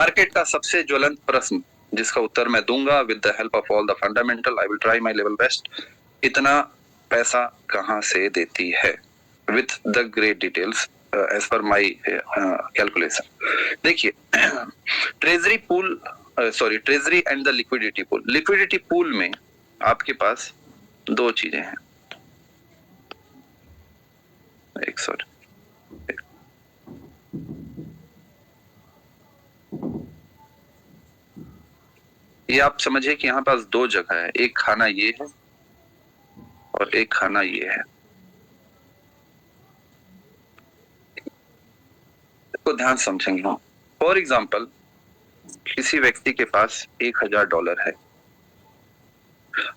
Market का सबसे ज्वलंत प्रश्न जिसका उत्तर मैं दूंगा with the help of all the fundamental, I will try my level best, इतना पैसा कहां से देती है, with the great details as per my calculation. देखिए, treasury pool, treasury and the liquidity pool. Liquidity pool में आपके पास दो चीजें हैं, ये आप समझिए कि यहाँ पास दो जगह है, एक खाना ये है और एक खाना ये है। तो ध्यान समझेंगे हम। फॉर एग्जाम्पल, किसी व्यक्ति के पास $1000 है।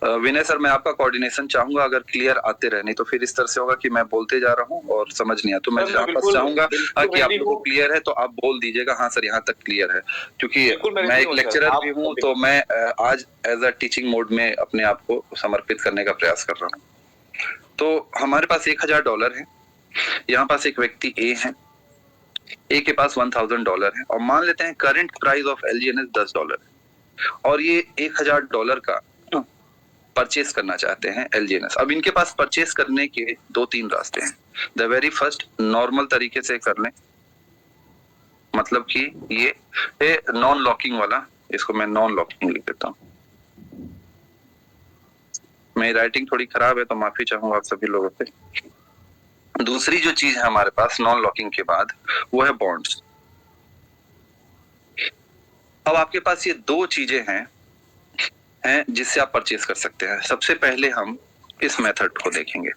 विनय सर, मैं आपका कोऑर्डिनेशन चाहूंगा, अगर क्लियर आते रहे, नहीं तो फिर इस तरह से होगा कि मैं बोलते जा रहा हूँ और समझ नहीं आया। तो मैं वापस चाहूंगा कि आप लोगों को क्लियर है तो आप बोल दीजिएगा हाँ सर यहाँ तक क्लियर है, क्योंकि मैं एक लेक्चरर भी हूँ, तो मैं आज एज अ टीचिंग मोड में अपने आप को समर्पित करने का प्रयास कर रहा हूँ। तो हमारे पास $1000 है, यहाँ पास एक व्यक्ति ए है, ए के पास $1000 है, और मान लेते हैं करंट प्राइस ऑफ LGNS $10 है, और ये $1000 का परचेस करना चाहते हैं LGNS। अब इनके पास परचेस करने के दो तीन रास्ते हैं। द वेरी फर्स्ट, नॉर्मल तरीके से कर लें, मतलब कि ये नॉन लॉकिंग वाला, इसको मैं नॉन लॉकिंग लिख देता हूँ। मेरी राइटिंग थोड़ी खराब है तो माफी चाहूंगा आप सभी लोगों से। दूसरी जो चीज है हमारे पास नॉन लॉकिंग के बाद, वो है बॉन्ड्स। अब आपके पास ये दो चीजें हैं जिससे आप परचेस कर सकते हैं। सबसे पहले हम इस मेथड को देखेंगे।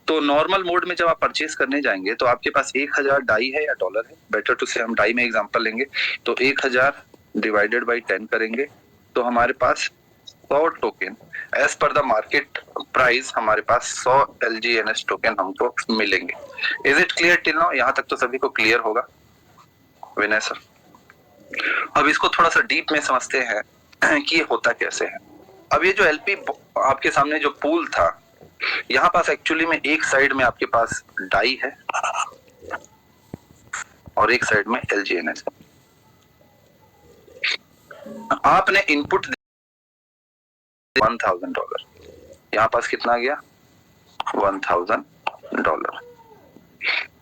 तो नॉर्मल मोड में जब आप परचेस करने जाएंगे तो आपके पास 1000 डाई है या डॉलर है, बेटर टू से हम डाई में एग्जांपल लेंगे। तो 1000 डिवाइडेड बाई 10 करेंगे तो हमारे पास 100 token as per the market price, हमारे पास 100 LGNS टोकन हमको मिलेंगे। Is it clear till now? यहाँ तक तो सभी को क्लियर होगा विनय सर। अब इसको थोड़ा सा डीप में समझते हैं कि ये होता कैसे है। अब ये जो LP आपके सामने जो पूल था, यहाँ पास एक्चुअली में एक साइड में आपके पास डाई है और एक साइड में LGNS। आपने इनपुट $1000, यहाँ पास कितना गया $1000,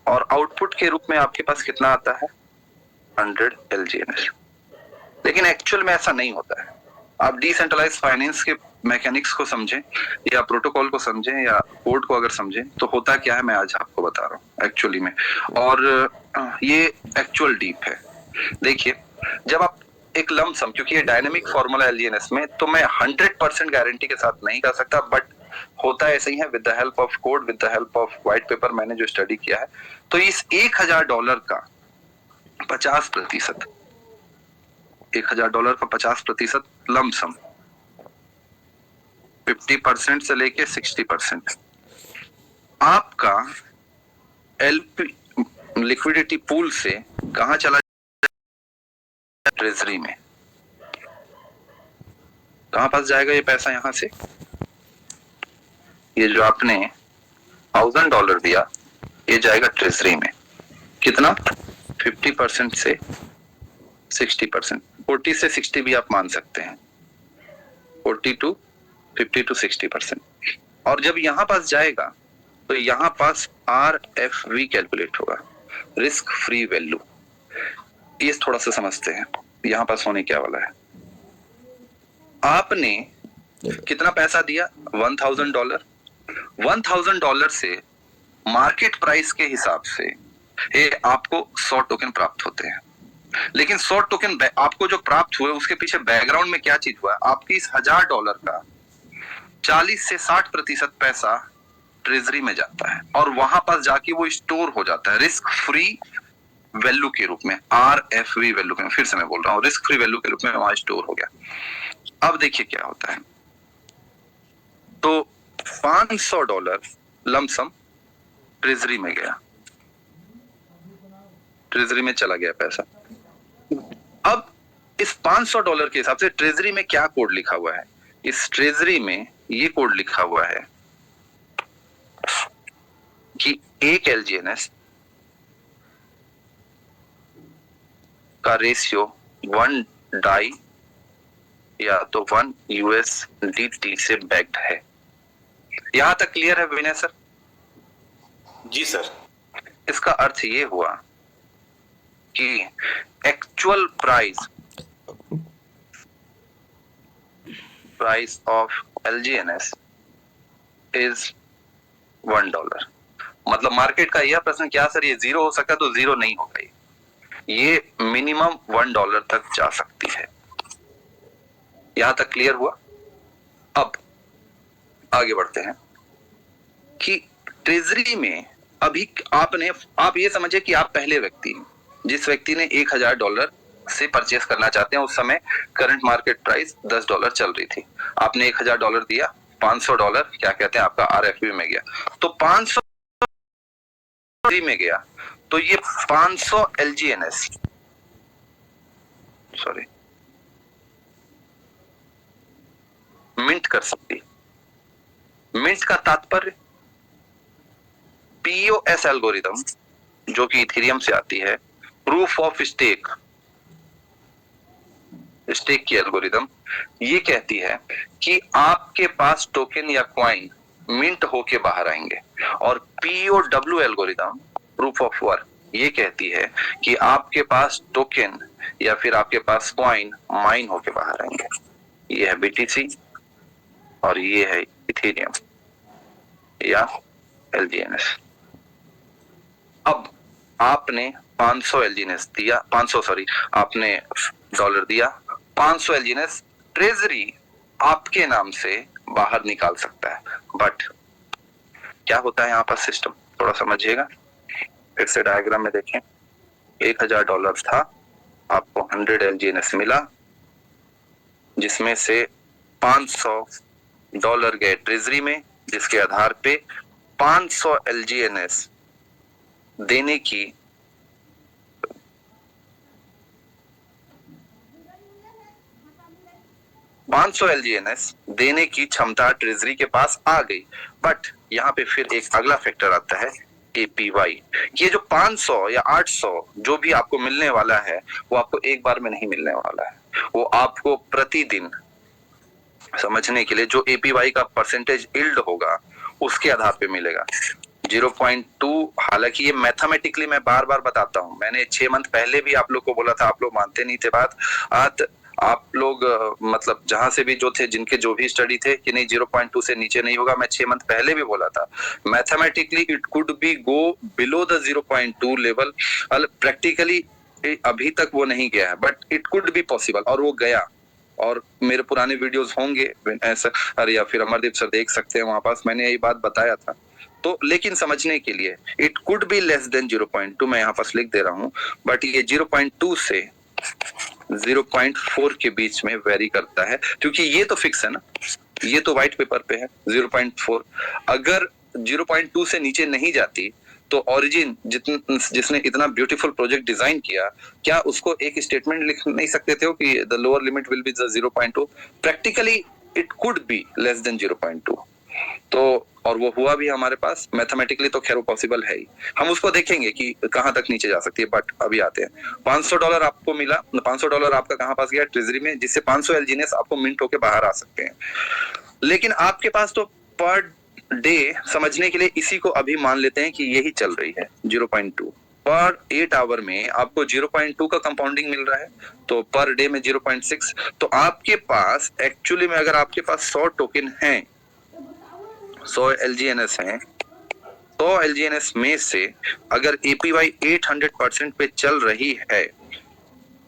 और आउटपुट के रूप में आपके पास कितना आता है 100 LGNS। लेकिन एक्चुअल में ऐसा नहीं होता है। आप डिसेंट्रलाइज फाइनेंस के मैकेनिक्स को समझें या प्रोटोकॉल को समझें या कोड को अगर समझें तो होता क्या है मैं आज आपको बता रहा हूँ एक्चुअली में, और ये एक्चुअल डीप है। देखिए, जब आप एक लम सम, क्योंकि ये डायनेमिक फॉर्मूला LGNS में, तो मैं 100% गारंटी के साथ नहीं कर सकता, बट होता ऐसे ही है। With the help of code, with the help of white paper, मैंने जो स्टडी किया है, तो इस $1000 का 50%, $1000 का 50% लमसम 50% से लेके 60% आपका LP लिक्विडिटी पूल से कहां चला जाएगा? ट्रेजरी में। कहां पास जाएगा ये पैसा? यहां से ये जो आपने $1000 दिया, ये जाएगा ट्रेजरी में। कितना? 50% से 60%, 40 से 60 भी आप मान सकते हैं, 40 to 50 to 60%। और जब यहां पास जाएगा तो यहां पास RFV कैलकुलेट होगा, रिस्क फ्री वैल्यू। ये थोड़ा सा समझते हैं यहां पास होने क्या वाला है। आपने कितना पैसा दिया? $1000। $1000 से मार्केट प्राइस के हिसाब से आपको 100 टोकन प्राप्त होते हैं। लेकिन 100 टोकन आपको जो प्राप्त हुए उसके पीछे बैकग्राउंड में क्या चीज हुआ? आपकी इस $1000 का 40 से 60% पैसा ट्रेजरी में जाता है और वहां पास जाके वो स्टोर हो जाता है रिस्क फ्री वैल्यू के रूप में, RFV वैल्यू में। फिर से मैं बोल रहा हूँ, रिस्क फ्री वैल्यू के रूप में वहां स्टोर हो गया। अब देखिए क्या होता है। तो $500 लमसम ट्रेजरी में गया, ट्रेजरी में चला गया पैसा। अब इस $500 के हिसाब से ट्रेजरी में क्या कोड लिखा हुआ है? इस ट्रेजरी में ये कोड लिखा हुआ है कि एक LGNS का रेशियो वन डाई या तो 1 USDT से बैक्ड है। यहां तक क्लियर है विनय सर? जी सर। इसका अर्थ ये हुआ कि actual price of LGNS is $1। मतलब मार्केट का यह प्रश्न, क्या सर ये जीरो हो सकता है? तो जीरो नहीं होगा, ये मिनिमम $1 तक जा सकती है। यहां तक क्लियर हुआ? अब आगे बढ़ते हैं कि ट्रेजरी में अभी आप ये समझे कि आप पहले व्यक्ति हैं, जिस व्यक्ति ने $1000 से परचेस करना चाहते हैं। उस समय करंट मार्केट प्राइस $10 चल रही थी। आपने $1000 दिया, $500 क्या कहते हैं आपका RFP में गया, तो 500 में गया, तो ये 500 LGNS मिंट कर सकती। मिंट का तात्पर्य POS एल्गोरिदम, जो कि इथेरियम से आती है, प्रूफ ऑफ स्टेक की एल्गोरिदम, ये कहती है कि आपके पास टोकन या कॉइन मिंट होके बाहर आएंगे। और POW algorithm, proof of work, ये कहती है कि आपके पास टोकन या फिर आपके पास कॉइन माइन होके बाहर आएंगे। ये है BTC और ये है इथेरियम या LGNS। अब आपने 500 LGNS दिया, आपने डॉलर दिया, 500 LGNS ट्रेजरी आपके नाम से बाहर निकाल सकता है। बट क्या होता है यहाँ पर सिस्टम, थोड़ा समझिएगा। फिर से डायग्राम में देखें, $1000 था, आपको 100 LGNS मिला, जिसमें से $500 गए ट्रेजरी में, जिसके आधार पे 500 LGNS देने की LGNS देने की क्षमता ट्रेजरी के पास आ गई। बट यहाँ पे फिर एक अगला फैक्टर आता है, APY। ये जो 500 या 800 जो भी आपको मिलने वाला है, वो आपको एक बार में नहीं मिलने वाला है, वो आपको प्रतिदिन, समझने के लिए, जो APY का परसेंटेज यील्ड होगा उसके आधार पे मिलेगा। 0.2, हालांकि ये मैथमेटिकली मैं बार बार बताता हूं, मैंने 6 मंथ पहले भी आप लोग को बोला था, आप लोग मानते नहीं थे बात। आप लोग मतलब जहां से भी जो थे, जिनके जो भी स्टडी थे कि नहीं 0.2 से नीचे नहीं होगा, मैं 6 मंथ पहले भी बोला था। Mathematically it could be go below the 0.2 level. Practically अभी तक वो नहीं गया है, but it could be possible, और वो गया। और मेरे पुराने वीडियोस होंगे ऐसा, या फिर अमरदीप सर देख सकते हैं, वहां पास मैंने यही बात बताया था। तो लेकिन समझने के लिए it could be less than 0.2, मैं यहाँ पर लिख दे रहा हूँ, बट ये 0.2 से 0.4 के बीच में वेरी करता है, क्योंकि ये तो फिक्स है ना, ये तो व्हाइट पेपर पे है 0.4। अगर 0.2 से नीचे नहीं जाती तो ओरिजिन जिसने इतना ब्यूटीफुल प्रोजेक्ट डिजाइन किया, क्या उसको एक स्टेटमेंट लिख नहीं सकते थे कि the lower limit will be 0.2? Practically it could be less than 0.2। तो और वो हुआ भी हमारे पास, मैथमेटिकली तो खैर वो पॉसिबल है ही, हम उसको देखेंगे कि कहां तक नीचे जा सकती है। बट अभी आते हैं, $500 आपको मिला, $500 आपका कहां पास गया? ट्रेजरी में, जिससे 500 LGNS आपको मिंट होके बाहर आ सकते हैं। लेकिन आपके पास तो पर डे, समझने के लिए इसी को अभी मान लेते हैं कि यही चल रही है 0.2 पर 8 आवर में आपको 0.2 का कंपाउंडिंग मिल रहा है, तो पर डे में 0.6। तो आपके पास एक्चुअली में, अगर आपके पास 100 टोकन हैं, 100 LGNS हैं, 100 LGNS में से अगर APY 800% पे चल रही है,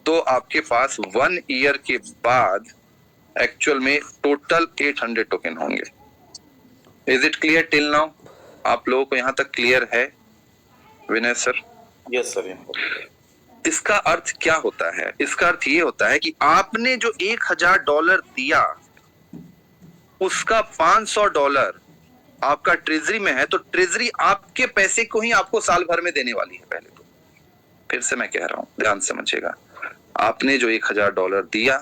तो आपके पास 1 ईयर के बाद एक्चुअल में टोटल 800 टोकन होंगे। Is it clear till now? आप लोगों को यहाँ तक क्लियर है विनय सर? Yes sir. इसका अर्थ क्या होता है? इसका अर्थ ये होता है कि आपने जो $1000 दिया, उसका $500 आपका ट्रेजरी में है, तो ट्रेजरी आपके पैसे को ही आपको साल भर में देने वाली है। पहले तो फिर से मैं कह रहा हूं, ध्यान समझिएगा, आपने जो $1000 दिया,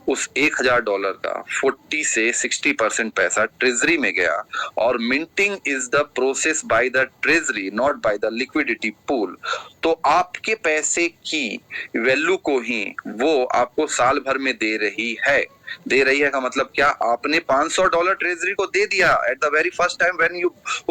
उस $1000 का 40 से 60% पैसा ट्रेजरी में गया, और minting is the process by the treasury not by the liquidity pool. तो आपके पैसे की वैल्यू को ही वो आपको साल भर में दे रही है। दे रही है का मतलब क्या? आपने $500 ट्रेजरी को दे दिया at the very first time when you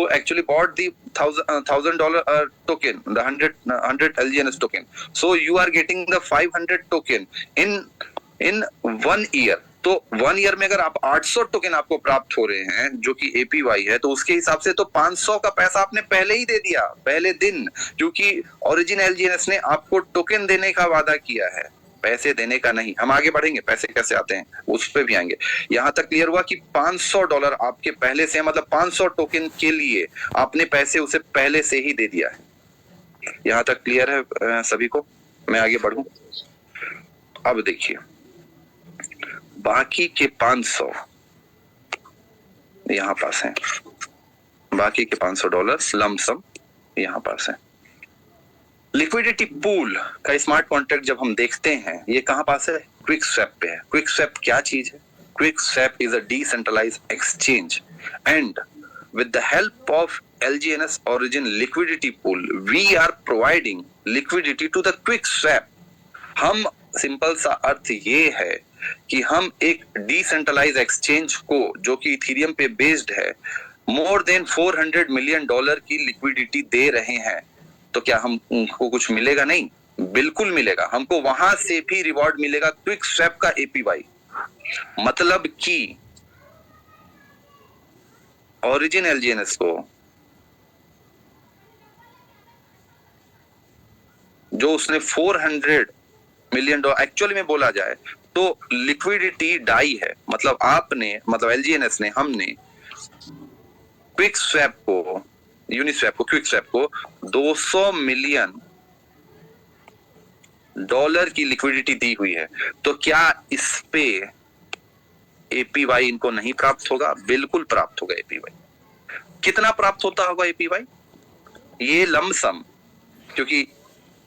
actually bought the $1000 token, the 100 LGNS token, so you are getting the 500 token in 1 year. तो 1 ईयर में अगर आप 800 टोकन आपको प्राप्त हो रहे हैं जो कि APY है, तो उसके हिसाब से तो 500 का पैसा आपने पहले ही दे दिया, पहले दिन, क्योंकि ओरिजिन LGNS ने आपको टोकन देने का वादा किया है, पैसे देने का नहीं। हम आगे बढ़ेंगे, पैसे कैसे आते हैं उस पे भी आएंगे। यहां तक क्लियर हुआ कि $500 आपके पहले से, मतलब 500 टोकन के लिए आपने पैसे उसे पहले से ही दे दिया है। यहां तक क्लियर है सभी को? मैं आगे बढ़ूं। अब देखिए बाकी के 500 यहां पास हैं, बाकी के $500 लमसम यहां पास है। लिक्विडिटी पूल का स्मार्ट कॉन्ट्रैक्ट जब हम देखते हैं, ये कहां पास है? क्विकस्वैप पे है। क्विकस्वैप क्या चीज है? QuickSwap is a decentralised exchange and with the help of LGNS origin liquidity pool we are providing liquidity to the QuickSwap। हम सिंपल सा अर्थ ये है कि हम एक डिसेंट्रलाइज एक्सचेंज को, जो कि इथेरियम पे बेस्ड है, मोर देन $400 मिलियन की लिक्विडिटी दे रहे हैं। तो क्या हमको कुछ मिलेगा? नहीं, बिल्कुल मिलेगा। हमको वहां से भी रिवॉर्ड मिलेगा, क्विक स्वैप का APY। मतलब कि ओरिजिन LGNS को जो उसने $400 मिलियन, एक्चुअली में बोला जाए तो लिक्विडिटी डाई है, मतलब आपने, मतलब LGNS ने, हमने क्विक स्वैप को, यूनिस्वैप को, क्विक स्वैप को $200 मिलियन की लिक्विडिटी दी हुई है। तो क्या इस पे APY इनको नहीं प्राप्त होगा? बिल्कुल प्राप्त होगा APY। कितना प्राप्त होता होगा APY? ये लमसम, क्योंकि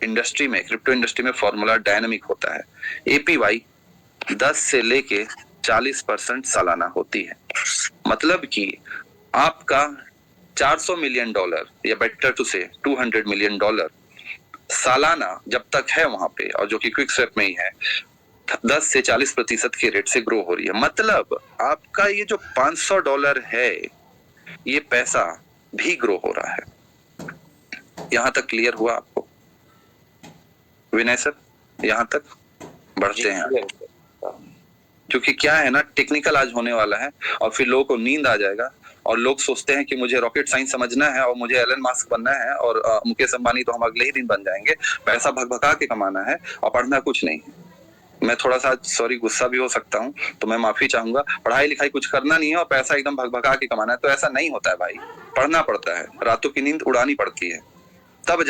इंडस्ट्री में, क्रिप्टो इंडस्ट्री में फॉर्मूला डायनामिक होता है, APY 10 से लेके 40% सालाना होती है। मतलब कि आपका $400 मिलियन या बेटर टू से $200 मिलियन सालाना जब तक है वहां पे, और जो कि क्विक स्वैप में ही है, 10 से 40% के रेट से ग्रो हो रही है। मतलब आपका ये जो $500 है, ये पैसा भी ग्रो हो रहा है। यहां तक क्लियर हुआ आपको विनय सर? यहां तक बढ़ते हैं, क्योंकि क्या है ना, टेक्निकल आज होने वाला है और फिर लोगों को नींद आ जाएगा, और लोग सोचते हैं कि मुझे रॉकेट साइंस समझना है और मुझे एलन मस्क बनना है और मुकेश अंबानी तो हम अगले ही दिन बन जाएंगे। पैसा भगभगा के कमाना है और पढ़ना कुछ नहीं है। मैं थोड़ा सा सॉरी गुस्सा भी हो सकता हूँ, तो मैं माफी चाहूंगा। पढ़ाई लिखाई कुछ करना नहीं है और पैसा एकदम भगभगा के कमाना है, तो ऐसा नहीं होता है भाई। पढ़ना पड़ता है, रातों की नींद उड़ानी पड़ती है, तब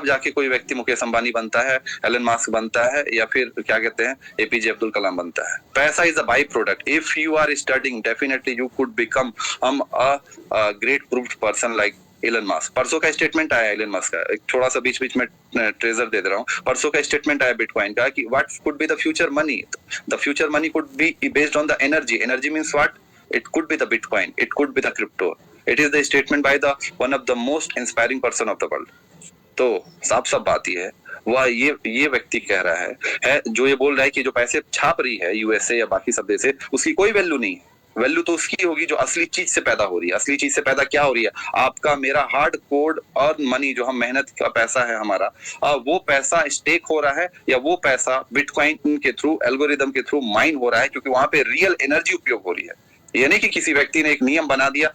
जाके कोई व्यक्ति मुकेश अंबानी बनता है, एलन मस्क बनता है, या फिर क्या कहते हैं APJ अब्दुल कलाम बनता है। पैसा is a byproduct. If you are studying, definitely you could become a great proved person like Elon Musk. परसों का स्टेटमेंट आया एलन मस्क का, एक थोड़ा सा बीच बीच में ट्रेजर दे रहा हूँ। परसों का स्टेटमेंट आया बिटकॉइन का कि what could be the future money. The future money could be based on the energy. Energy means what? It could be the Bitcoin, it could be the crypto. It is the statement by the one of the most inspiring person of the world. तो साफ साफ बात ये है, वह ये व्यक्ति कह रहा है जो ये बोल रहा है कि जो पैसे छाप रही है USA या बाकी सब देश से, उसकी कोई वैल्यू नहीं है। वैल्यू तो उसकी होगी जो असली चीज से पैदा हो रही है। असली चीज से पैदा क्या हो रही है? आपका मेरा हार्ड कोड और मनी, जो हम मेहनत का पैसा है हमारा, वो पैसा स्टेक हो रहा है, या वो पैसा बिटकॉइन के थ्रू, एल्गोरिदम के थ्रू माइन हो रहा है, क्योंकि वहां पे रियल एनर्जी उपयोग हो रही है। ये नहीं कि किसी व्यक्ति ने एक नियम बना दिया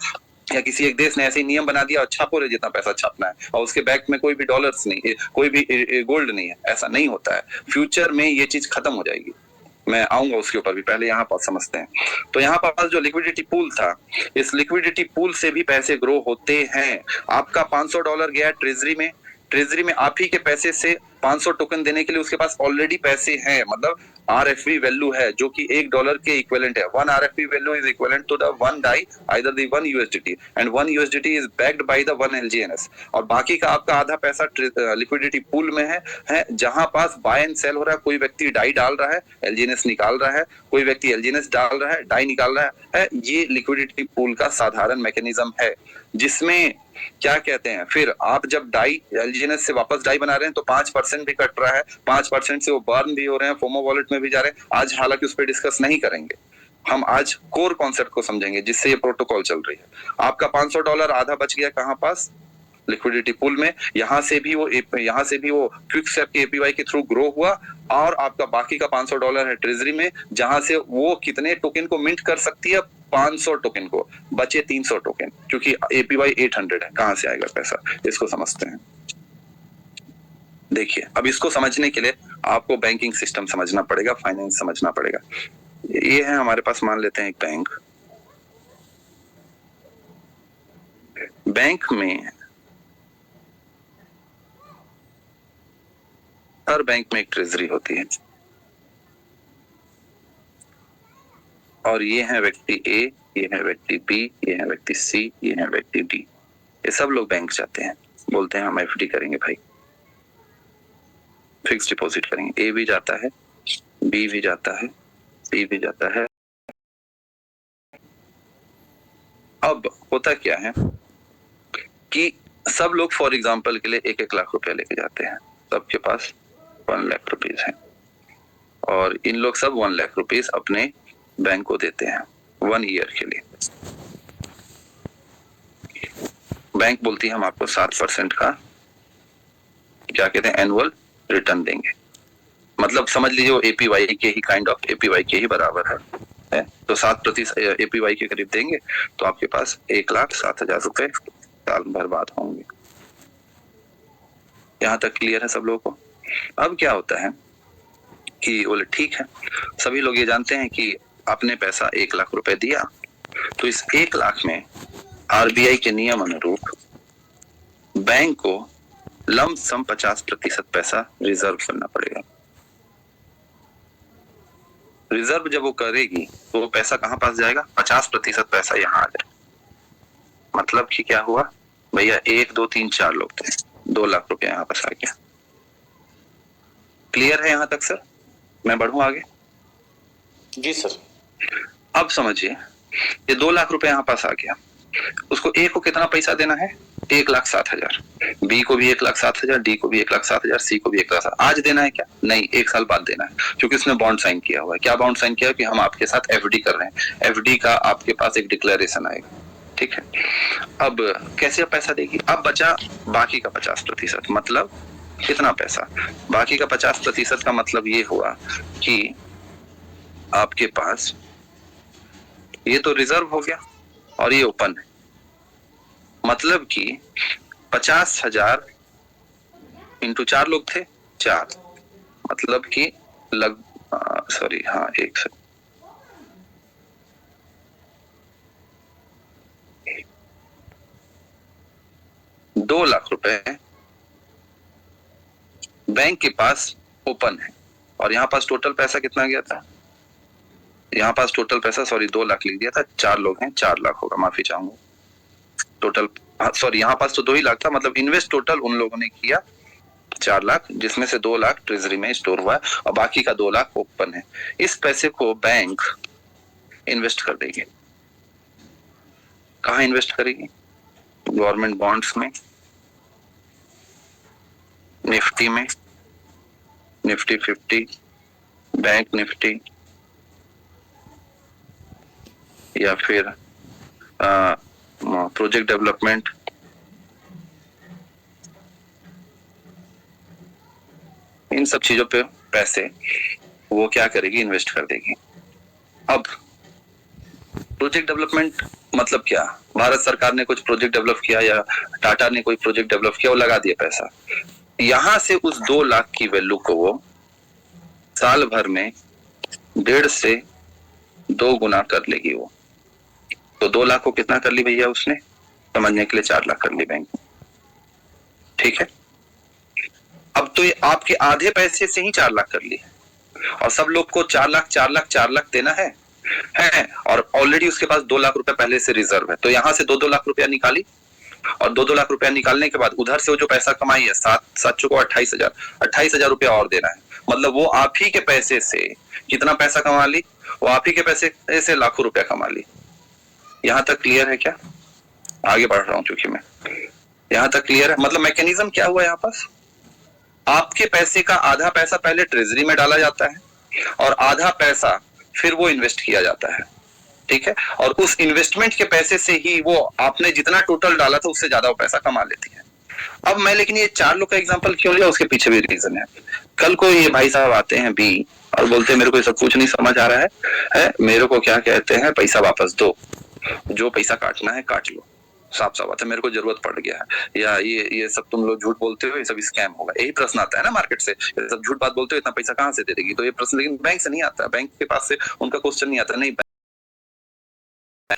या किसी एक देश ने ऐसे ही नियम बना दिया और छापो रे जितना पैसा छापना है, और उसके बैक में कोई भी डॉलर्स नहीं, कोई भी गोल्ड नहीं है। ऐसा नहीं होता है। फ्यूचर में ये चीज खत्म हो जाएगी। मैं आऊंगा उसके ऊपर भी, पहले यहाँ पर समझते हैं। तो यहाँ पर जो लिक्विडिटी पूल था, इस लिक्विडिटी पूल से भी पैसे ग्रो होते हैं। आपका $500 गया ट्रेजरी में, ट्रेजरी में आप ही के पैसे से 500 टोकन देने के लिए उसके पास ऑलरेडी पैसे हैं, मतलब RFV वैल्यू है जो कि $1 के इक्विवेलेंट है। 1 RFV value is equivalent to the 1 DAI either the 1 USDT and 1 USDT is backed by the 1 LGNS। और बाकी का आपका आधा पैसा लिक्विडिटी पूल में है जहां पास बाय एंड सेल हो रहा है। कोई व्यक्ति डाई डाल रहा है, LGNS निकाल रहा है, कोई व्यक्ति LGNS डाल रहा है, डाई निकाल रहा है। ये लिक्विडिटी पूल का साधारण मैकेनिज्म है, जिसमें क्या कहते हैं, फिर आप जब डाई LGNS से वापस डाई बना रहे हैं तो 5% भी कट रहा है, 5% से वो बर्न भी हो रहे हैं, फोमो वॉलेट में भी जा रहे हैं। आज हालांकि उस पर डिस्कस नहीं करेंगे, हम आज कोर कॉन्सेप्ट को समझेंगे जिससे ये प्रोटोकॉल चल रही है। आपका $500 आधा बच गया कहां पास, लिक्विडिटी पूल में। यहाँ से भी वो क्विक स्टेप के APY के थ्रू ग्रो हुआ, और आपका बाकी का $500 है ट्रेजरी में, जहां से वो कितने टोकन को मिंट कर सकती है, 500 टोकन को, बचे 300 टोकन, क्योंकि APY 800 है। कहां से आएगा पैसा, इसको समझते हैं। देखिए, अब इसको समझने के लिए आपको बैंकिंग सिस्टम समझना पड़ेगा, फाइनेंस समझना पड़ेगा। ये है हमारे पास, मान लेते हैं एक बैंक में हर बैंक में एक ट्रेजरी होती है, और ये है व्यक्ति A, ये है व्यक्ति B, ये है व्यक्ति C, ये है व्यक्ति D। ये सब लोग बैंक जाते हैं, बोलते हैं हम FD करेंगे भाई, फिक्स डिपॉजिट करेंगे। A भी जाता है, B भी जाता है, C भी जाता है। अब होता क्या है कि सब लोग फॉर एग्जांपल के लिए 1-1 लाख रुपया लेके जाते हैं, सबके पास 1 लाख रुपीज है, और इन लोग सब 1 लाख रुपीज अपने बैंक को देते हैं 1 ईयर के लिए। बैंक बोलती है हम आपको 7% का क्या कहते हैं एनुअल रिटर्न देंगे, मतलब समझ लीजिए वो APY के ही काइंड ऑफ APY के ही बराबर है, तो 7% APY के करीब देंगे, तो आपके पास 1,07,000 रुपए साल भर बाद होंगे। यहाँ तक क्लियर है सब लोगों को? अब क्या होता है कि बोले ठीक है, सभी लोग ये जानते हैं कि आपने पैसा 1 लाख रुपए दिया, तो इस 1 लाख में RBI के नियम अनुरूप बैंक को लंप सम 50% पैसा रिजर्व करना पड़ेगा। रिजर्व जब वो करेगी तो वो पैसा कहां पास जाएगा, 50% पैसा यहाँ आ जाए। मतलब कि क्या हुआ भैया, 1 2 3 4 लोग थे, 2 लाख रुपया यहाँ पास आ गया। क्लियर है यहाँ तक सर? मैं बढ़ूं आगे? जी सर। अब समझिए, ये 2 लाख रुपए यहाँ पास आ गया, उसको A को कितना पैसा देना है, 1,07,000, B को भी 1,07,000, D को भी 1,07,000, C को भी 1,07,000। आज देना है क्या? नहीं, 1 साल बाद देना है, क्योंकि उसने बॉन्ड साइन किया हुआ है। क्या बॉन्ड साइन किया है कि हम आपके साथ FD कर रहे हैं। FD का आपके पास एक डिक्लेरेशन आएगा, ठीक है। अब कैसे पैसा देगी, अब बचा बाकी का 50%, मतलब कितना पैसा, बाकी का 50% का मतलब ये हुआ कि आपके पास ये तो रिजर्व हो गया और ये ओपन है, मतलब कि 50,000 इंटू 4 लोग थे, 4, मतलब कि एक सेकंड, $2 लाख रुपए बैंक के पास ओपन है, और यहाँ पास टोटल पैसा कितना गया था, यहाँ पास टोटल पैसा 2 लाख लिख दिया था, 4 लोग हैं, 4 लाख होगा, माफी चाहूंगा। टोटल यहाँ पास तो 2 ही लाख था, मतलब इन्वेस्ट टोटल उन लोगों ने किया 4 लाख, जिसमें से 2 लाख ट्रेजरी में स्टोर हुआ और बाकी का 2 लाख ओपन है। इस पैसे को बैंक इन्वेस्ट कर देगी। कहाँ इन्वेस्ट करेगी? गवर्नमेंट बॉन्ड्स में, निफ्टी में, निफ्टी 50, बैंक निफ्टी, या फिर प्रोजेक्ट डेवलपमेंट, इन सब चीजों पे पैसे वो क्या करेगी, इन्वेस्ट कर देगी। अब प्रोजेक्ट डेवलपमेंट मतलब क्या, भारत सरकार ने कुछ प्रोजेक्ट डेवलप किया या टाटा ने कोई प्रोजेक्ट डेवलप किया, वो लगा दिया पैसा, यहां से उस 2 लाख की वैल्यू को वो साल भर में 1.5 से 2 गुना कर लेगी वो। तो 2 लाख को कितना कर ली भैया उसने, समझने के लिए 4 लाख कर ली बैंक, ठीक है। अब तो ये आपके आधे पैसे से ही 4 लाख कर लिए और सब लोग को 4 लाख 4 लाख 4 लाख देना है और ऑलरेडी उसके पास 2 लाख रुपए पहले से रिजर्व है, तो यहां से 2-2 लाख रुपया निकाली और 2-2 लाख रुपया निकालने के बाद उधर से वो जो पैसा कमाई है 7 चुको 28,000 रुपया और देना है। मतलब वो आप ही के पैसे से कितना पैसा कमा ली, वो आप ही के पैसे से लाखों रुपया कमा ली। यहां तक क्लियर है क्या? आगे बढ़ रहा हूं क्योंकि मैं यहां तक क्लियर है। मतलब मैकेनिज्म क्या हुआ यहाँ पास, आपके पैसे का आधा पैसा पहले ट्रेजरी में डाला जाता है और आधा पैसा फिर वो इन्वेस्ट किया जाता है, ठीक है, और उस इन्वेस्टमेंट के पैसे से ही वो आपने जितना टोटल डाला था उससे ज्यादा वो पैसा कमा लेती है। अब मैं लेकिन ये 4 लोग का एग्जांपल क्यों लिया, उसके पीछे भी रीजन है। कल को ये भाई साहब आते हैं बी और बोलते हैं मेरे को ये सब कुछ नहीं समझ आ रहा है, मेरे को क्या कहते हैं पैसा वापस दो, जो पैसा काटना है काट लो, साफ साफ बात है, मेरे को जरूरत पड़ गया है, या ये सब तुम लोग झूठ बोलते हो, ये सब स्कैम होगा, यही प्रश्न आता है ना मार्केट से, ये सब झूठ बात बोलते हो, इतना पैसा कहां से दे देगी, तो ये प्रश्न लेकिन बैंक से नहीं आता, बैंक के पास से उनका क्वेश्चन नहीं आता, नहीं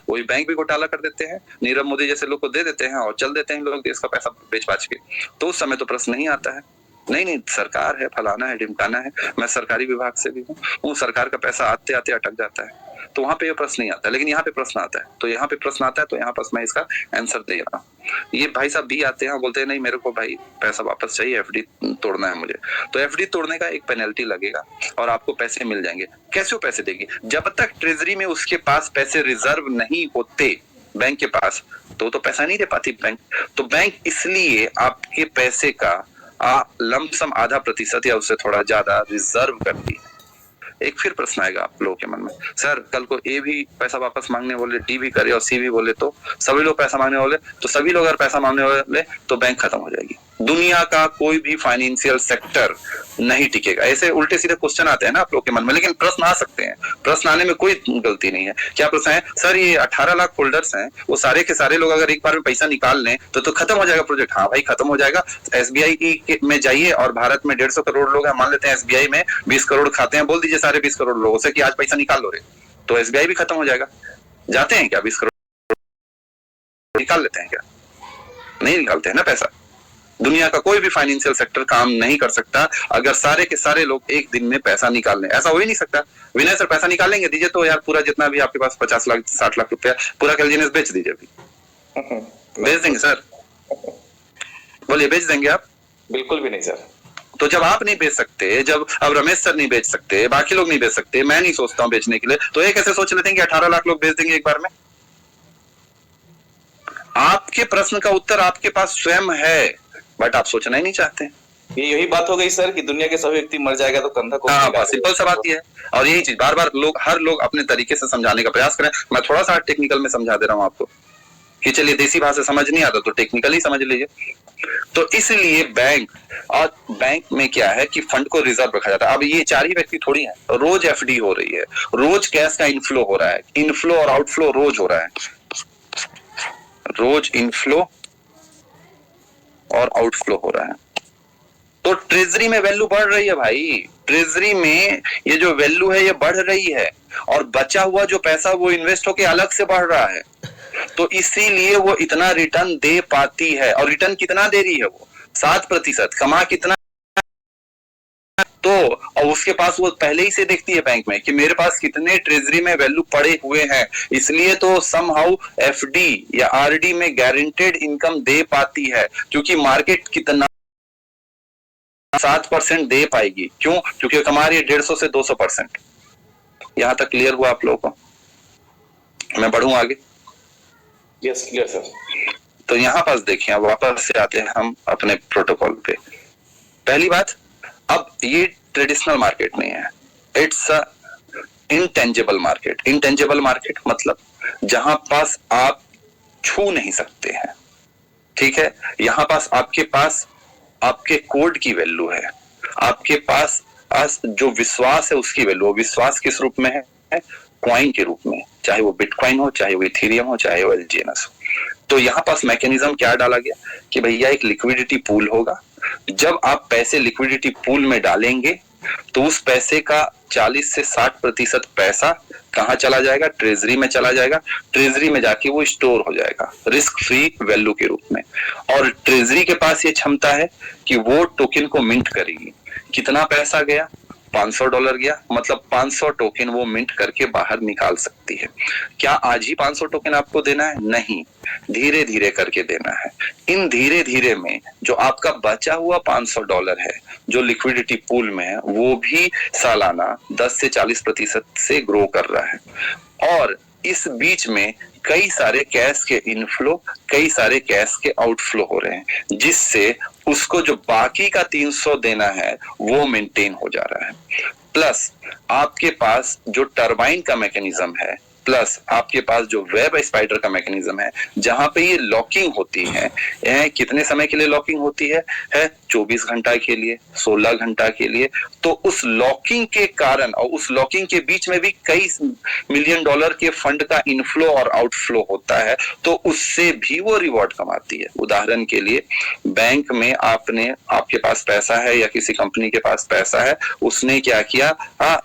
वही बैंक भी घोटाला कर देते हैं, नीरव मोदी जैसे लोग को दे देते हैं और चल देते हैं लोग देश का पैसा बेच बाच के, तो उस समय तो प्रश्न नहीं आता है, नहीं सरकार है, फलाना है, ढिमकाना है, मैं सरकारी विभाग से भी हूँ, सरकार का पैसा आते आते अटक जाता है, तो वहां पे ये प्रश्न नहीं आता, लेकिन यहाँ पे प्रश्न आता है, तो यहाँ पे प्रश्न आता है, तो यहाँ पर मैं इसका आंसर दे रहा हूँ। ये भाई साहब भी आते हैं बोलते हैं नहीं मेरे को भाई पैसा वापस चाहिए, एफडी तोड़ना है मुझे, तो एफडी तोड़ने का एक पेनल्टी लगेगा और आपको पैसे मिल जाएंगे। कैसे वो पैसे देगी, जब तक ट्रेजरी में उसके पास पैसे रिजर्व नहीं होते बैंक के पास, तो पैसा नहीं दे पाती बैंक, तो बैंक इसलिए आपके पैसे का लमसम आधा प्रतिशत या उससे थोड़ा ज्यादा रिजर्व करती है। एक फिर प्रश्न आएगा आप लोगों के मन में, सर कल को ए भी पैसा वापस मांगने बोले, डी भी करे और सी भी बोले, तो सभी लोग पैसा मांगने वाले, तो सभी लोग अगर पैसा मांगने वाले तो बैंक खत्म हो जाएगी, दुनिया का कोई भी फाइनेंशियल सेक्टर नहीं टिकेगा। ऐसे उल्टे सीधे क्वेश्चन आते हैं ना आप लोग के मन में, लेकिन प्रश्न आ सकते हैं, प्रश्न आने में कोई गलती नहीं है। क्या प्रश्न है, सर ये 18 लाख होल्डर्स हैं, वो सारे के सारे लोग अगर एक बार में पैसा निकाल लें तो खत्म हो जाएगा प्रोजेक्ट। हाँ भाई खत्म हो जाएगा, एसबीआई में जाइए और भारत में 150 करोड़ लोग हैं, मान लेते हैं एसबीआई में 20 करोड़ खाते हैं, बोल दीजिए सारे 20 करोड़ लोगों से कि आज पैसा निकाल लो रे, तो एसबीआई भी खत्म हो जाएगा। जाते हैं क्या 20 करोड़ निकाल लेते हैं क्या? नहीं निकालते हैं ना पैसा। दुनिया का कोई भी फाइनेंशियल सेक्टर काम नहीं कर सकता अगर सारे के सारे लोग एक दिन में पैसा निकाल लें, ऐसा हो ही नहीं सकता। विनय सर पैसा निकालेंगे, दीजिए तो यार पूरा जितना भी आपके पास 50 लाख 60 लाख रुपया पूरा कैलजीनियस बेच दीजिए, अभी बेच देंगे सर, बोलिए बेच देंगे आप? बिल्कुल भी नहीं सर। तो जब आप नहीं बेच सकते, जब अब रमेश सर नहीं बेच सकते, बाकी लोग नहीं बेच सकते, मैं नहीं सोचता हूँ बेचने के लिए, तो ये कैसे सोच लेते हैं कि 18 लाख लोग बेच देंगे एक बार में? आपके प्रश्न का उत्तर आपके पास स्वयं है, बट आप सोचना ही नहीं चाहते। ये यही बात हो गई सर कि दुनिया के सभी व्यक्ति मर जाएगा तो कंधा को, हाँ सिंपल सा बात ये है, और यही चीज बार बार लोग हर लोग अपने तरीके से समझाने का प्रयास करें। मैं थोड़ा सा टेक्निकल में समझा दे रहा हूँ आपको कि चलिए देसी भाषा समझ नहीं आता तो टेक्निकली समझ लीजिए। तो इसलिए बैंक में क्या है कि फंड को रिजर्व रखा जाता है। अब ये 4 ही व्यक्ति थोड़ी हैं, रोज एफडी हो रही है, रोज कैश का इनफ्लो हो रहा है, इनफ्लो और आउटफ्लो रोज हो रहा है, रोज इनफ्लो और आउटफ्लो हो रहा है। तो ट्रेजरी में वैल्यू बढ़ रही है भाई, ट्रेजरी में ये जो वैल्यू है ये बढ़ रही है और बचा हुआ जो पैसा वो इन्वेस्ट होके अलग से बढ़ रहा है, तो इसीलिए वो इतना रिटर्न दे पाती है। और रिटर्न कितना दे रही है वो? 7%। कमा कितना? तो और उसके पास वो पहले ही से देखती है बैंक में कि मेरे पास कितने ट्रेजरी में वैल्यू पड़े हुए हैं, इसलिए तो समहाउ एफडी या आरडी में गारंटेड इनकम दे पाती है, क्योंकि मार्केट कितना 7% दे पाएगी। क्यों? क्योंकि कमा रही है 150 से 200%। यहां तक क्लियर हुआ आप लोगों को? मैं बढ़ूं आगे? Yes clear sir. तो यहां पास देखिए, वापस से आते हैं हम अपने प्रोटोकॉल पे। पहली बात, अब ये ट्रेडिशनल मार्केट नहीं है, it's a intangible market. Intangible market मतलब जहां पास आप छू नहीं सकते हैं, ठीक है। यहां पास आपके कोड की वैल्यू है, आपके पास जो विश्वास है उसकी वैल्यू। विश्वास किस रूप में है? कॉइन के रूप में, चाहे वो बिटकॉइन हो, चाहे वो इथेरियम हो, चाहे वो एलजीएनएस हो। तो यहां पास मैकेनिज्म क्या डाला गया कि भैया एक लिक्विडिटी पूल होगा, जब आप पैसे लिक्विडिटी पूल में डालेंगे तो उस पैसे का 40 से 60% पैसा कहाँ चला जाएगा? ट्रेजरी में चला जाएगा। ट्रेजरी में जाके वो स्टोर हो जाएगा रिस्क फ्री वैल्यू के रूप में। और ट्रेजरी के पास ये क्षमता है कि वो टोकन को मिंट करेगी। कितना पैसा गया? $500 गया, मतलब 500 टोकन वो मिंट करके बाहर निकाल सकती है। क्या आज ही 500 टोकन आपको देना है? नहीं, धीरे धीरे करके देना है। इन धीरे धीरे में जो आपका बचा हुआ $500 है जो लिक्विडिटी पूल में है, वो भी सालाना 10 से 40% से ग्रो कर रहा है। और इस बीच में कई सारे कैश के इनफ्लो, कई सारे कैश के आउटफ्लो हो रहे हैं, जिससे उसको जो बाकी का 300 देना है वो मेंटेन हो जा रहा है। प्लस आपके पास जो टरबाइन का मैकेनिज्म है, प्लस आपके पास जो वेब स्पाइडर का मैकेनिज्म है, जहां पे ये लॉकिंग होती है, कितने समय के लिए लॉकिंग होती है 24 घंटा के लिए, 16 घंटा के लिए। तो उस लॉकिंग के कारण और उस लॉकिंग के बीच में भी कई $मिलियन के फंड का इनफ्लो और आउटफ्लो होता है, तो उससे भी वो रिवॉर्ड कमाती है। उदाहरण के लिए बैंक में आपके पास पैसा है या किसी कंपनी के पास पैसा है, उसने क्या किया,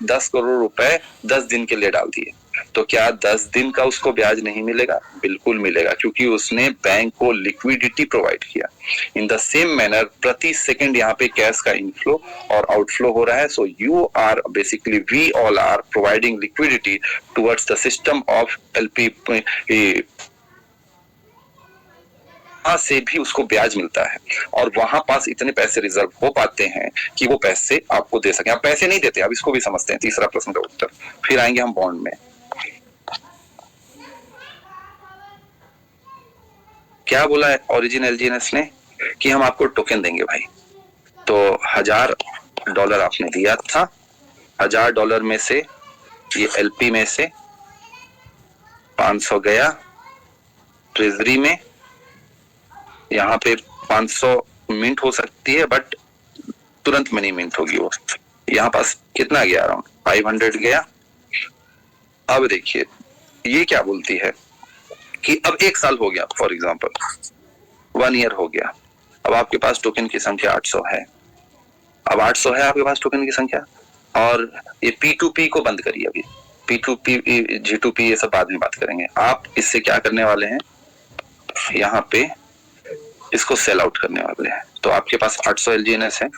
10 करोड़ रुपए 10 दिन के लिए डाल दिए, तो क्या 10 दिन का उसको ब्याज नहीं मिलेगा? बिल्कुल मिलेगा, क्योंकि उसने बैंक को लिक्विडिटी प्रोवाइड किया। इन द सेम मैनर प्रति सेकंड यहाँ पे कैश का इनफ्लो और आउटफ्लो हो रहा है। So you are basically, we all are providing liquidity towards the system of LP, से भी उसको ब्याज मिलता है और वहां पास इतने पैसे रिजर्व हो पाते हैं कि वो पैसे आपको दे सके। आप पैसे नहीं देते, अब इसको भी समझते हैं। तीसरा प्रश्न का उत्तर, फिर आएंगे हम बॉन्ड में। क्या बोला है ओरिजिन एलजीएनएस ने कि हम आपको टोकन देंगे भाई। तो $1000 आपने दिया था, $1000 में से ये एलपी में से 500 गया ट्रेजरी में। यहाँ पे 500 मिंट हो सकती है, बट तुरंत में नहीं मिंट होगी वो। यहाँ पास कितना गया? अराउंड 500 गया। अब देखिए ये क्या बोलती है कि अब 1 साल हो गया, फॉर एग्जाम्पल 1 ईयर हो गया। अब आपके पास टोकन की संख्या 800 है। अब 800 है आपके पास टोकन की संख्या, और ये P2P को बंद करिए। अभी P2P, G2P ये सब बाद में बात करेंगे। आप इससे क्या करने वाले हैं, यहाँ पे इसको सेल आउट करने वाले हैं। तो आपके पास 800 LGNS है।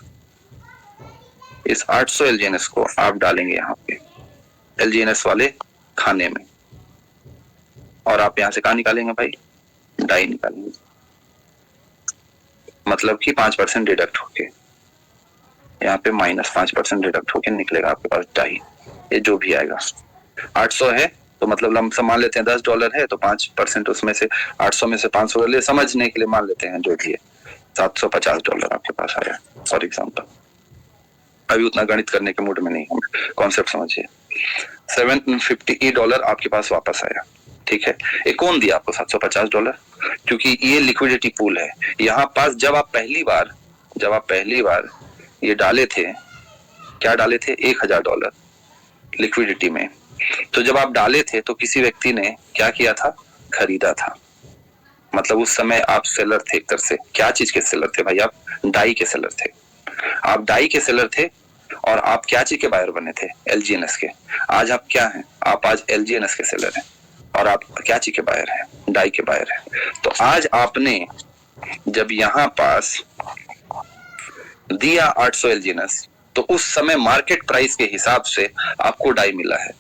इस 800 LGNS को आप डालेंगे यहाँ पे LGNS वाले खाने में, और आप यहाँ से कहाँ निकालेंगे भाई? डाई निकालेंगे, मतलब कि 5% डिडक्ट होके यहाँ पे -5% डिडक्ट होके निकलेगा आपके पास डाई। ये जो भी आएगा 800 है तो मतलब लमसम मान लेते हैं $10 है, तो 5% उसमें से 800 में से 500 ले, समझने के लिए मान लेते हैं जो भी है, $750 आपके पास आया फॉर एग्जाम्पल। अभी उतना गणित करने के मूड में नहीं हूँ, कॉन्सेप्ट समझिए। $750 आपके पास वापस आया, ठीक है। ये कौन दिया आपको $750? क्योंकि ये लिक्विडिटी पूल है। यहाँ पास जब आप पहली बार ये डाले थे, क्या डाले थे? $1000 लिक्विडिटी में। तो जब आप डाले थे तो किसी व्यक्ति ने क्या किया था? खरीदा था। मतलब उस समय आप सेलर थे एक तरह से। क्या चीज के सेलर थे भाई? आप डाई के सेलर थे। आप डाई के सेलर थे और आप क्या चीज के बायर बने थे? LGNS के। आज आप क्या हैं? आप आज LGNS के सेलर हैं, और आप क्या चीज के बायर हैं? डाई के बायर हैं। तो आज आपने जब यहाँ पास दिया 800 LGNS, तो उस समय मार्केट प्राइस के हिसाब से आपको डाई मिला है।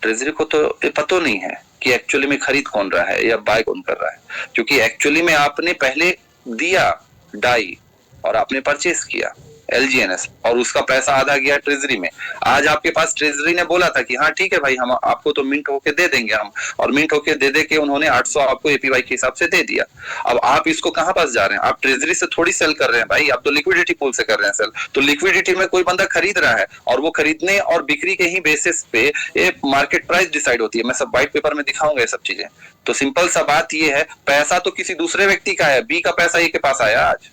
ट्रेजरी को तो ये पता नहीं है कि एक्चुअली में खरीद कौन रहा है या बाय कौन कर रहा है, क्योंकि एक्चुअली में आपने पहले दिया डाई और आपने परचेस किया LGNS, और उसका पैसा आधा गया ट्रेजरी में। आज आपके पास ट्रेजरी ने बोला था कि हाँ ठीक है भाई, हम आपको तो मिंट होके दे देंगे हम, और मिंट होके दे के उन्होंने 800 आपको APY के हिसाब से दे दिया। अब आप इसको कहाँ पास जा रहे हैं? आप ट्रेजरी से थोड़ी सेल कर रहे हैं भाई, आप तो लिक्विडिटी पूल से कर रहे हैं सेल। तो लिक्विडिटी में कोई बंदा खरीद रहा है, और वो खरीदने और बिक्री के ही बेसिस पे एक मार्केट प्राइस डिसाइड होती है। मैं सब व्हाइट पेपर में दिखाऊंगा ये सब चीजें। तो सिंपल सा बात ये है, पैसा तो किसी दूसरे व्यक्ति का है, बी का पैसा ए के पास आया। आज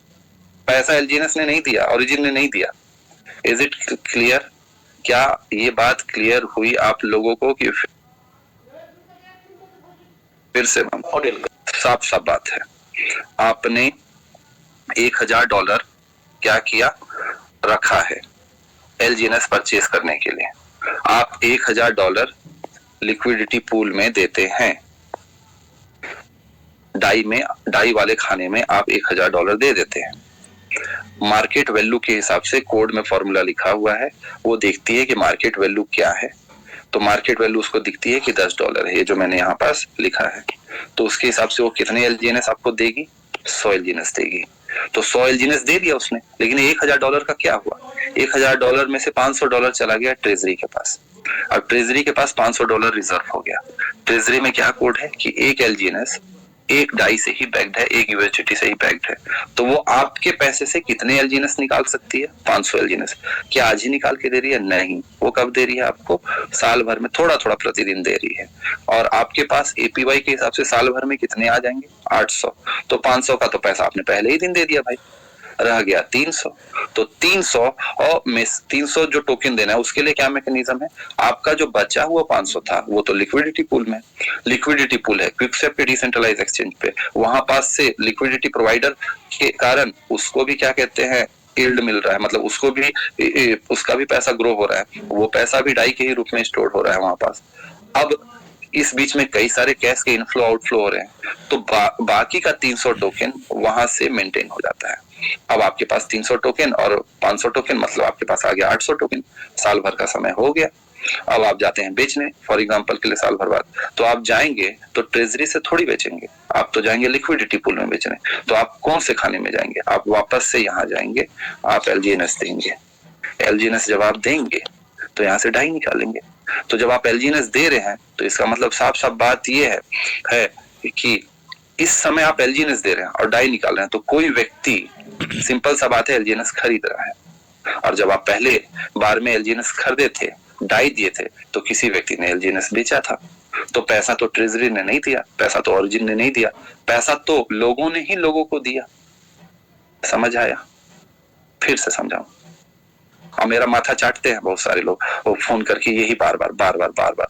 पैसा LGNS ने नहीं दिया, ओरिजिन ने नहीं दिया। Is it clear? क्या ये बात क्लियर हुई आप लोगों को? कि फिर से साफ साफ बात है, आपने $1000 क्या किया? रखा है, LGNS परचेज करने के लिए आप $1000 लिक्विडिटी पूल में देते हैं। डाई वाले खाने में आप $1000 दे देते हैं। मार्केट वैल्यू के हिसाब से कोड में फॉर्मूला लिखा हुआ है, वो देखती है कि मार्केट वैल्यू क्या है। तो मार्केट वैल्यू उसको दिखती है कि $10 है, ये जो मैंने यहाँ पास लिखा है। तो उसके हिसाब से वो कितने LGNS आपको देगी? 100 LGNS देगी। तो 100 LGNS दे दिया उसने, लेकिन $1000 का क्या हुआ? $1000 में से $500 चला गया ट्रेजरी के पास। अब ट्रेजरी के पास $500 रिजर्व हो गया। ट्रेजरी में क्या कोड है कि एक LGNS एक डाई से ही बैग्ड है, एक यूएसडीटी से ही बैग्ड है। तो वो आपके पैसे से कितने LGNS निकाल सकती है? 500 LGNS। क्या आज ही निकाल के दे रही है? नहीं। वो कब दे रही है आपको? साल भर में थोड़ा थोड़ा प्रतिदिन दे रही है। और आपके पास APY के हिसाब से साल भर में कितने आ जाएंगे? 800। तो 500 का तो पैसा आपने पहले ही दिन दे दिया भाई, रह गया 300। तो 300 और मिस 300 जो टोकन देना है उसके लिए क्या मैकेनिज्म है? आपका जो बचा हुआ 500 था वो तो लिक्विडिटी पूल में, लिक्विडिटी पूल है क्विकस्वैप पे, डिसेंट्रलाइज एक्सचेंज पे, वहां पास से लिक्विडिटी प्रोवाइडर के कारण उसको भी क्या कहते हैं, यील्ड मिल रहा है, मतलब उसको भी उसका भी पैसा ग्रो हो रहा है, वो पैसा भी डाई के ही रूप में स्टोर हो रहा है वहां पास। अब इस बीच में कई सारे कैश के इनफ्लो आउटफ्लो हो रहे हैं, तो बाकी का 300 टोकन वहां से मेंटेन हो जाता है। अब आपके पास 300 टोकन और 500 टोकन, मतलब आपके पास आ गया 800 टोकन। साल भर का समय हो गया। अब आप जाते हैं बेचने, फॉर एग्जांपल के लिए साल भर बाद, तो आप जाएंगे तो ट्रेजरी से थोड़ी बेचेंगे, आप तो जाएंगे लिक्विडिटी पूल में बेचने। तो आप कौन से खाने में जाएंगे? आप वापस से यहाँ जाएंगे, आप LGNS देंगे। LGNS जब आप देंगे तो यहाँ से डाई निकालेंगे। तो जब आप LGNS दे रहे हैं तो इसका मतलब साफ साफ बात यह है कि इस समय आप LGNS दे रहे हैं और डाई निकाल रहे हैं, तो कोई व्यक्ति, सिंपल सा बात है, LGNS खरीद रहा है। और जब आप पहले बार में LGNS खरीदे थे, डाई दिए थे, तो किसी व्यक्ति ने LGNS बेचा था। तो पैसा तो ट्रेजरी ने नहीं दिया, पैसा तो ओरिजिन ने नहीं दिया, पैसा तो लोगों ने ही लोगों को दिया। समझ आया? फिर से समझाऊं। और मेरा माथा चाटते हैं बहुत सारे लोग, वो फोन करके यही बार बार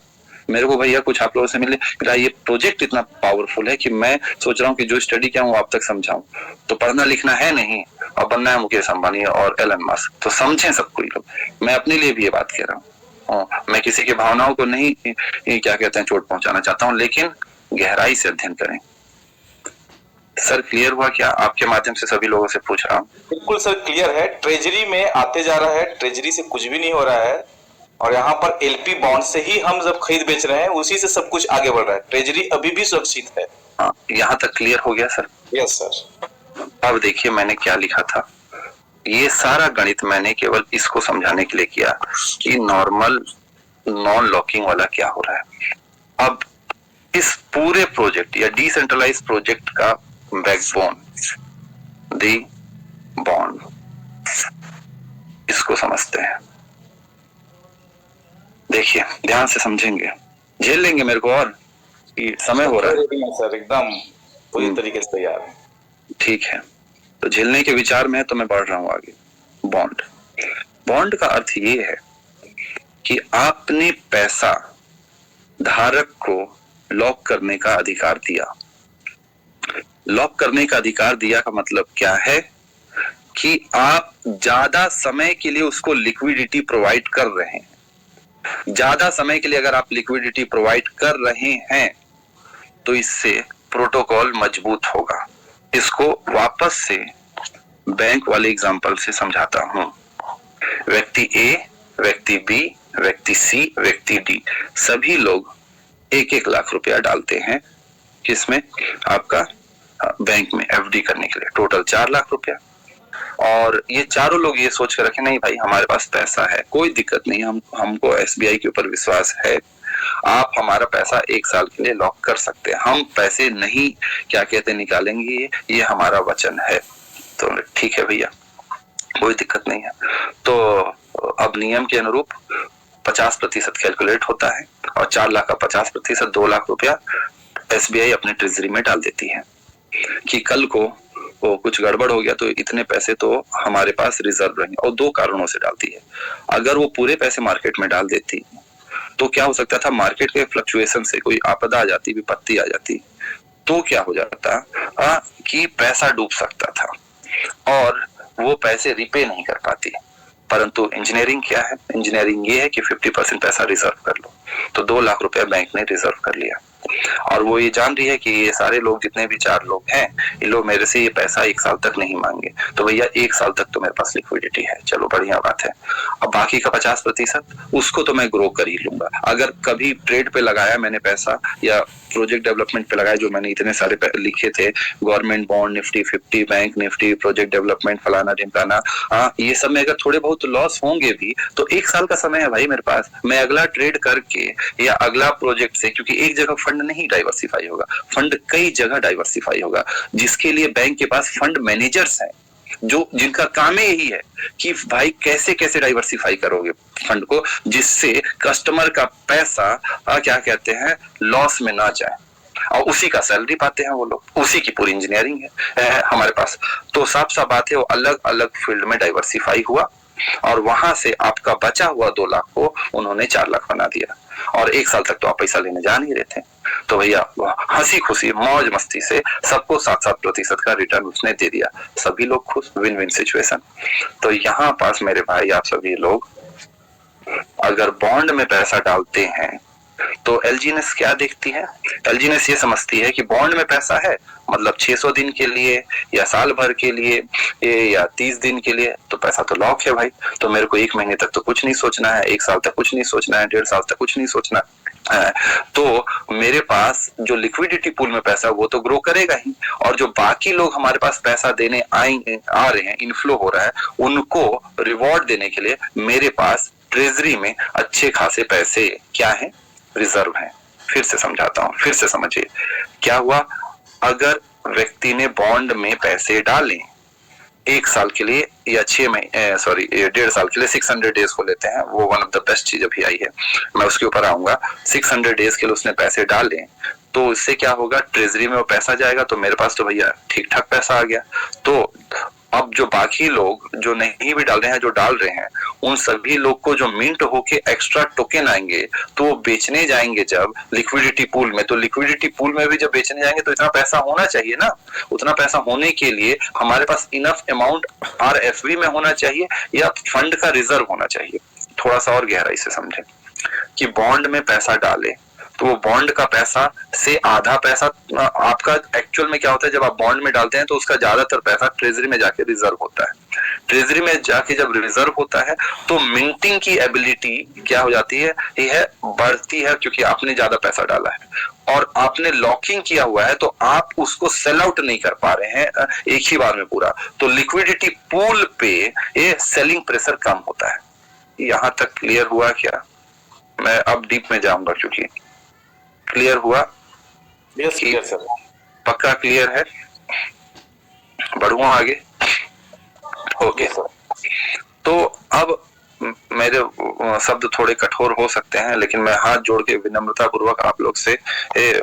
मेरे को भैया कुछ आप लोगों से मिले, ये प्रोजेक्ट इतना पावरफुल है कि मैं सोच रहा हूँ कि जो स्टडी किया हूँ आप तक समझाऊं। तो पढ़ना लिखना है नहीं और बनना है मुकेश अंबानी और एलन मस्क, तो समझें सब कोई लोग। मैं अपने लिए भी ये बात कह रहा हूँ, मैं किसी की भावनाओं को नहीं क्या कहते हैं चोट पहुंचाना चाहता हूँ, लेकिन गहराई से अध्ययन करें। सर क्लियर हुआ क्या? आपके माध्यम से सभी लोगों से पूछ रहा हूँ। बिल्कुल सर क्लियर है। ट्रेजरी में आते जा रहा है, ट्रेजरी से कुछ भी नहीं हो रहा है, और यहाँ पर LP बॉन्ड से ही हम जब खरीद बेच रहे हैं, उसी से सब कुछ आगे बढ़ रहा है। ट्रेजरी अभी भी सुरक्षित है। हाँ, यहाँ तक क्लियर हो गया सर? Yes sir. अब देखिए मैंने क्या लिखा था। ये सारा गणित मैंने केवल इसको समझाने के लिए किया कि नॉर्मल नॉन लॉकिंग वाला क्या हो रहा है। अब इस पूरे प्रोजेक्ट या डिसेंट्रलाइज प्रोजेक्ट का बैकबोन दी बॉन्ड, इसको समझते हैं। देखिए ध्यान से समझेंगे, झेल लेंगे मेरे को, और समय हो रहा है सर, एकदम पूरी तरीके से तैयार है। ठीक है, तो झेलने के विचार में है तो मैं बढ़ रहा हूं आगे। बॉन्ड, बॉन्ड का अर्थ ये है कि आपने पैसा धारक को लॉक करने का अधिकार दिया। लॉक करने का अधिकार दिया का मतलब क्या है कि आप ज्यादा समय के लिए उसको लिक्विडिटी प्रोवाइड कर रहे हैं। ज्यादा समय के लिए अगर आप लिक्विडिटी प्रोवाइड कर रहे हैं तो इससे प्रोटोकॉल मजबूत होगा। इसको वापस से बैंक वाले एग्जांपल से समझाता हूं। व्यक्ति A, व्यक्ति B, व्यक्ति C, व्यक्ति D, सभी लोग 1-1 लाख रुपया डालते हैं किसमें? आपका बैंक में FD करने के लिए, टोटल 4 लाख रुपया। और ये चारों लोग ये सोच कर रखे, नहीं भाई हमारे पास पैसा है, कोई दिक्कत नहीं, हमको SBI के ऊपर विश्वास है, आप हमारा पैसा 1 साल के लिए लॉक कर सकते हैं, हम पैसे नहीं क्या कहते निकालेंगे, ये हमारा वचन है। तो ठीक है भैया, कोई दिक्कत नहीं है। तो अब नियम के अनुरूप 50% कैलकुलेट होता है और 4 लाख का 50% 2 लाख रुपया SBI अपने ट्रेजरी में डाल देती है कि कल को वो कुछ गड़बड़ हो गया तो इतने पैसे तो हमारे पास रिजर्व रहेंगे। और 2 कारणों से डालती है। अगर वो पूरे पैसे मार्केट में डाल देती तो क्या हो सकता था, मार्केट के फ्लक्चुएशन से कोई आपदा आ जाती, विपत्ति आ जाती, तो क्या हो जाता कि पैसा डूब सकता था और वो पैसे रिपे नहीं कर पाती। परंतु इंजीनियरिंग क्या है? इंजीनियरिंग ये है कि 50% पैसा रिजर्व कर लो। तो 2 लाख रुपया बैंक ने रिजर्व कर लिया, और वो ये जान रही है कि ये सारे लोग जितने भी 4 लोग हैं, ये लोग मेरे से ये पैसा 1 साल तक नहीं मांगे, तो भैया 1 साल तक तो मेरे पास लिक्विडिटी है, चलो बढ़िया बात है। अब बाकी का 50% उसको तो मैं ग्रो कर ही लूंगा। अगर कभी ट्रेड पे लगाया मैंने पैसा या प्रोजेक्ट डेवलपमेंट पे लगाया, जो मैंने इतने सारे लिखे थे, government bond, Nifty 50, bank Nifty, project development, फलाना ढिमकाना, हाँ ये सब में अगर थोड़े बहुत लॉस होंगे भी तो 1 साल का समय है भाई मेरे पास। मैं अगला ट्रेड करके या अगला प्रोजेक्ट से, क्योंकि एक जगह फंड नहीं डाइवर्सिफाई होगा, फंड कई जगह डाइवर्सिफाई होगा, जिसके लिए बैंक के पास फंड मैनेजर्स हैं जो जिनका काम ही यही है कि भाई कैसे कैसे डाइवर्सिफाई करोगे फंड को, जिससे कस्टमर का पैसा क्या कहते हैं लॉस में ना जाए, और उसी का सैलरी पाते हैं वो लोग, उसी की पूरी इंजीनियरिंग है हमारे पास। तो साफ साफ बात है, वो अलग अलग फील्ड में डाइवर्सिफाई हुआ, और वहां से आपका बचा हुआ 2 लाख को उन्होंने 4 लाख बना दिया, और 1 साल तक तो आप पैसा लेने जा नहीं रहे थे। तो भैया हंसी खुशी मौज मस्ती से सबको 7-7% का रिटर्न उसने दे दिया, सभी लोग खुश, विन विन सिचुएशन। तो यहाँ पास मेरे भाई आप सभी लोग अगर बॉन्ड में पैसा डालते हैं तो एलजीएनएस क्या देखती है? एलजीएनएस ये समझती है कि बॉन्ड में पैसा है मतलब 600 दिन के लिए या साल भर के लिए या 30 दिन के लिए, तो पैसा तो लॉक है भाई, तो मेरे को 1 महीने तक तो कुछ नहीं सोचना है, 1 साल तक कुछ नहीं सोचना है, 1.5 साल तक कुछ नहीं सोचना है। तो मेरे पास जो लिक्विडिटी पूल में पैसा वो तो ग्रो करेगा ही, और जो बाकी लोग हमारे पास पैसा देने आ रहे हैं, इनफ्लो हो रहा है, उनको रिवॉर्ड देने के लिए मेरे पास ट्रेजरी में अच्छे खासे पैसे क्या है? रिजर्व है। फिर से समझाता हूं, फिर से समझिए क्या हुआ। अगर व्यक्ति ने बॉन्ड में पैसे डाले 1 साल के लिए या 1.5 साल के लिए, 600 डेज को लेते हैं, वो वन ऑफ द बेस्ट चीज अभी आई है, मैं उसके ऊपर आऊंगा। 600 डेज के लिए उसने पैसे डाले, तो इससे क्या होगा? ट्रेजरी में वो पैसा जाएगा, तो मेरे पास तो भैया ठीक ठाक पैसा आ गया। तो अब जो बाकी लोग जो नहीं भी डाल रहे हैं, जो डाल रहे हैं, उन सभी लोग को जो मिंट होके एक्स्ट्रा टोकन आएंगे, तो वो बेचने जाएंगे जब लिक्विडिटी पूल में, तो लिक्विडिटी पूल में भी जब बेचने जाएंगे तो इतना पैसा होना चाहिए ना। उतना पैसा होने के लिए हमारे पास इनफ अमाउंट आरएफवी में होना चाहिए या फंड का रिजर्व होना चाहिए। थोड़ा सा और गहराई से समझें कि बॉन्ड में पैसा डाले तो वो बॉन्ड का पैसा से आधा पैसा आपका एक्चुअल में क्या होता है, जब आप बॉन्ड में डालते हैं तो उसका ज्यादातर पैसा ट्रेजरी में जाके रिजर्व होता है। ट्रेजरी में जाके जब रिजर्व होता है तो मिंटिंग की एबिलिटी क्या हो जाती है? यह बढ़ती है, क्योंकि आपने ज्यादा पैसा डाला है और आपने लॉकिंग किया हुआ है, तो आप उसको सेल आउट नहीं कर पा रहे हैं एक ही बार में पूरा। तो लिक्विडिटी पूल पे ये सेलिंग प्रेशर कम होता है। यहां तक क्लियर हुआ क्या? मैं अब डीप में जाऊंगा, क्योंकि क्लियर हुआ? यस क्लियर सर, पक्का क्लियर है? बढ़ूं आगे? Okay sir. तो अब मेरे शब्द थोड़े कठोर हो सकते हैं, लेकिन मैं हाथ जोड़ के विनम्रता पूर्वक आप लोग से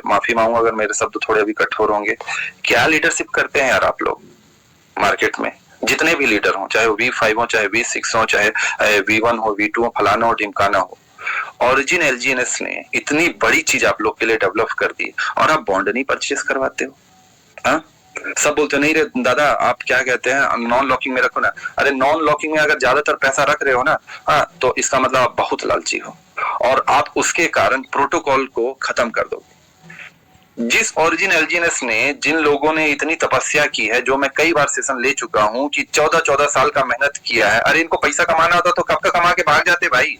माफी मांगूंगा अगर मेरे शब्द थोड़े भी कठोर होंगे। क्या लीडरशिप करते हैं यार आप लोग मार्केट में? जितने भी लीडर हो, चाहे वो V5 हो, चाहे V6 हो, चाहे V1 हो, V2 हो, फलाना हो, ढिमकाना हो, ऑरिजिन एलजीएनएस ने इतनी बड़ी चीज आप लोग के लिए डेवलप कर दी और आप बॉन्ड नहीं परचेस करवाते हो। हाँ, सब बोलते नहीं रे दादा, आप क्या कहते हैं नॉन लॉकिंग में रखो ना। अरे नॉन लॉकिंग में अगर ज्यादातर पैसा रख रहे हो ना, हाँ, तो इसका मतलब आप बहुत लालची हो और आप उसके कारण प्रोटोकॉल को खत्म कर दोगे। जिस ओरिजिन एलजीएनएस ने, जिन लोगों ने इतनी तपस्या की है, जो मैं कई बार सेशन ले चुका हूं कि 14-14 साल का मेहनत किया है, अरे इनको पैसा कमाना होता तो कब का कमा के भाग जाते भाई।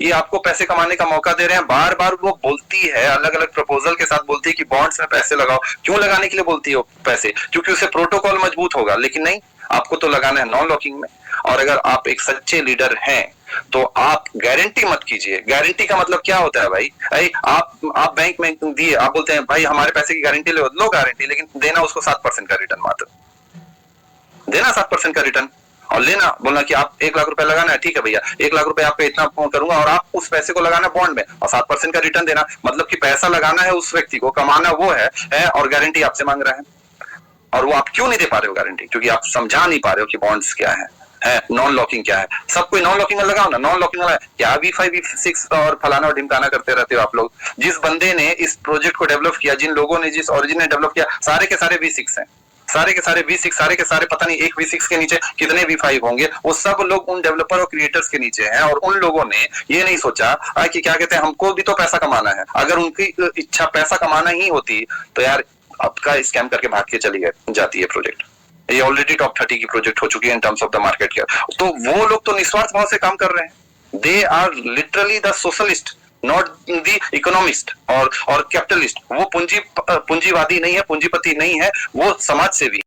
ये आपको पैसे कमाने का मौका दे रहे हैं। बार बार वो बोलती है, अलग अलग प्रपोजल के साथ बोलती है कि बॉन्ड्स में पैसे लगाओ। क्यों लगाने के लिए बोलती है पैसे? क्योंकि उससे प्रोटोकॉल मजबूत होगा। लेकिन नहीं, आपको तो लगाना है नॉन लॉकिंग में। और अगर आप एक सच्चे लीडर हैं तो आप गारंटी मत कीजिए। गारंटी का मतलब क्या होता है भाई? आप बैंक में दिए, आप बोलते हैं भाई हमारे पैसे की गारंटी लो गारंटी, लेकिन देना उसको 7% का रिटर्न, मात्र देना 7% का रिटर्न और लेना, बोलना कि आप 1 लाख रुपए लगाना है, ठीक है भैया 1 लाख रुपए आप पे इतना करूंगा और आप उस पैसे को लगाना बॉन्ड में और 7% का रिटर्न देना। मतलब कि पैसा लगाना है उस व्यक्ति को, कमाना वो है और गारंटी आपसे मांग रहा है। और वो आप क्यों नहीं दे पा रहे हो गारंटी? क्योंकि आप समझा नहीं पा रहे हो कि बॉन्ड्स क्या है नॉन लॉकिंग क्या है। सब कोई नॉन लॉकिंग में लगाओ ना, नॉन लॉकिंग में क्या V5 V6 और फलाना और ढिमकाना करते रहते हो आप लोग। जिस बंदे ने इस प्रोजेक्ट को डेवलप किया, जिन लोगों ने, जिस ओरिजिन ने डेवलप किया, सारे के सारे V6 हैं, सारे के सारे V6, सारे के सारे पता नहीं एक V6 के नीचे कितने V5 होंगे, वो सब लोग उन डेवलपर और क्रिएटर्स के नीचे हैं। और उन लोगों ने ये नहीं सोचा कि क्या कहते हैं, हमको भी तो पैसा कमाना है। अगर उनकी इच्छा पैसा कमाना ही होती तो यार आपका स्कैम करके भाग के चली जाती है प्रोजेक्ट। ये ऑलरेडी टॉप 30 की प्रोजेक्ट हो चुकी है in terms of the market care. तो वो लोग तो निस्वार्थ भाव से काम कर रहे हैं। They are literally the socialist, not the economist और कैपिटलिस्ट। वो पूंजीवादी नहीं है, पूंजीपति नहीं है, वो समाज सेवी।